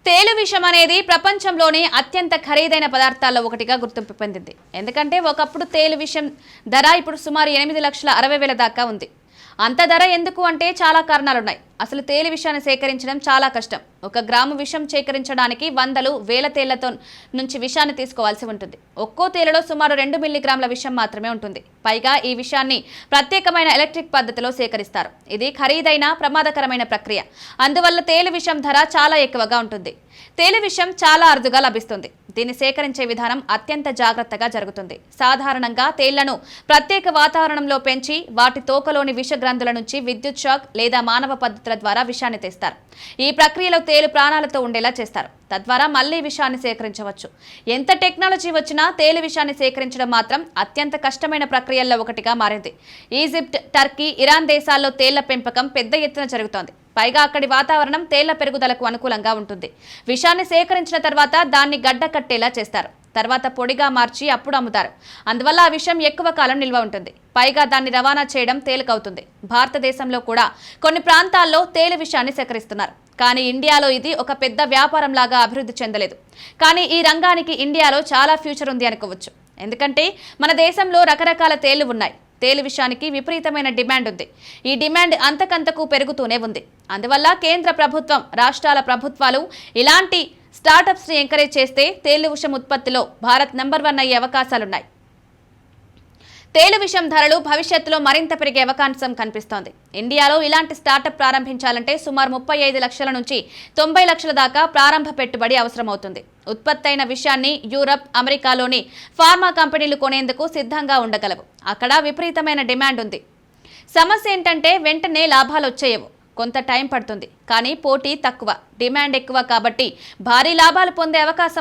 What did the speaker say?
తేలు విషం అనేది ప్రపంచంలోనే అత్యంత ఖరీదైన పదార్థాల్లో ఒకటిగా గుర్తింపు పొందింది. ఎందుకంటే ఒకప్పుడు తేలు విషం ధర ఇప్పుడు సుమారు 8,60,000 దాకా ఉంది. అంత ధర ఎందుకు అంటే చాలా కారణాలున్నాయి. అసలు తేలు విషాన్ని సేకరించడం చాలా కష్టం. 1 గ్రాము విషం సేకరించడానికి వందలు వేల తేళ్లతో నుంచి విషాన్ని తీసుకోవాల్సి ఉంటుంది. ఒక్కో తేలులో సుమారు 2 మిల్లీగ్రాముల విషం మాత్రమే ఉంటుంది. పైగా ఈ విషాన్ని ప్రత్యేకమైన ఎలక్ట్రిక్ పద్ధతిలో సేకరిస్తారు. ఇది ఖరీదైన ప్రమాదకరమైన ప్రక్రియ. అందువల్ల తేలు విషం ధర చాలా ఎక్కువగా ఉంటుంది. తేలు విషం చాలా అరుదుగా లభిస్తుంది. దీన్ని సేకరించే విధానం అత్యంత జాగ్రత్తగా జరుగుతుంది. సాధారణంగా తేళ్లను ప్రత్యేక వాతావరణంలో పెంచి వాటి తోకలోని విష గ్రంథుల నుంచి విద్యుత్ షాక్ లేదా మానవ పద్ధతుల ద్వారా విషాన్ని తీస్తారు. ఈ ప్రక్రియలో తేలు ప్రాణాలతో ఉండేలా చేస్తారు. తద్వారా మళ్లీ విషాన్ని సేకరించవచ్చు. ఎంత టెక్నాలజీ వచ్చినా తేలు విషాన్ని సేకరించడం మాత్రం అత్యంత కష్టమైన ప్రక్రియల్లో ఒకటిగా మారింది. ఈజిప్ట్, టర్కీ, ఇరాన్ దేశాల్లో తేళ్ల పెంపకం పెద్ద ఎత్తున జరుగుతోంది. పైగా అక్కడి వాతావరణం తేళ్ల పెరుగుదలకు అనుకూలంగా ఉంటుంది. విషాన్ని సేకరించిన తర్వాత దాన్ని గడ్డ కట్టేలా చేస్తారు. తర్వాత పొడిగా మార్చి అప్పుడు అమ్ముతారు. అందువల్ల ఆ విషయం ఎక్కువ కాలం నిల్వ ఉంటుంది. పైగా దాన్ని రవాణా చేయడం తేలికవుతుంది. భారతదేశంలో కూడా కొన్ని ప్రాంతాల్లో తేలు విషాన్ని సేకరిస్తున్నారు. కానీ ఇండియాలో ఇది ఒక పెద్ద వ్యాపారంలాగా అభివృద్ధి చెందలేదు. కానీ ఈ రంగానికి ఇండియాలో చాలా ఫ్యూచర్ ఉంది అనుకోవచ్చు. ఎందుకంటే మన దేశంలో రకరకాల తేళ్లు ఉన్నాయి. తేలు విషయానికి విపరీతమైన డిమాండ్ ఉంది. ఈ డిమాండ్ అంతకంతకు పెరుగుతూనే ఉంది. అందువల్ల కేంద్ర ప్రభుత్వం, రాష్ట్రాల ప్రభుత్వాలు ఇలాంటి స్టార్టప్స్ ని ఎంకరేజ్ చేస్తే తేలు విషం ఉత్పత్తిలో భారత్ నంబర్ 1 అయ్యే అవకాశాలున్నాయి. తేలు విషం ధరలు భవిష్యత్తులో మరింత పెరిగే అవకాశం కనిపిస్తోంది. ఇండియాలో ఇలాంటి స్టార్టప్ ప్రారంభించాలంటే సుమారు 35 లక్షల నుంచి 90 లక్షల దాకా ప్రారంభ పెట్టుబడి అవసరమవుతుంది. ఉత్పత్తైన విషయాన్ని యూరప్, అమెరికాలోని ఫార్మా కంపెనీలు కొనేందుకు సిద్ధంగా ఉండగలవు. అక్కడ విపరీతమైన డిమాండ్ ఉంది. సమస్య ఏంటంటే వెంటనే లాభాలు వచ్చేయవు. కొంత టైం పడుతుంది. కానీ పోటీ తక్కువ, డిమాండ్ ఎక్కువ కాబట్టి భారీ లాభాలు పొందే అవకాశం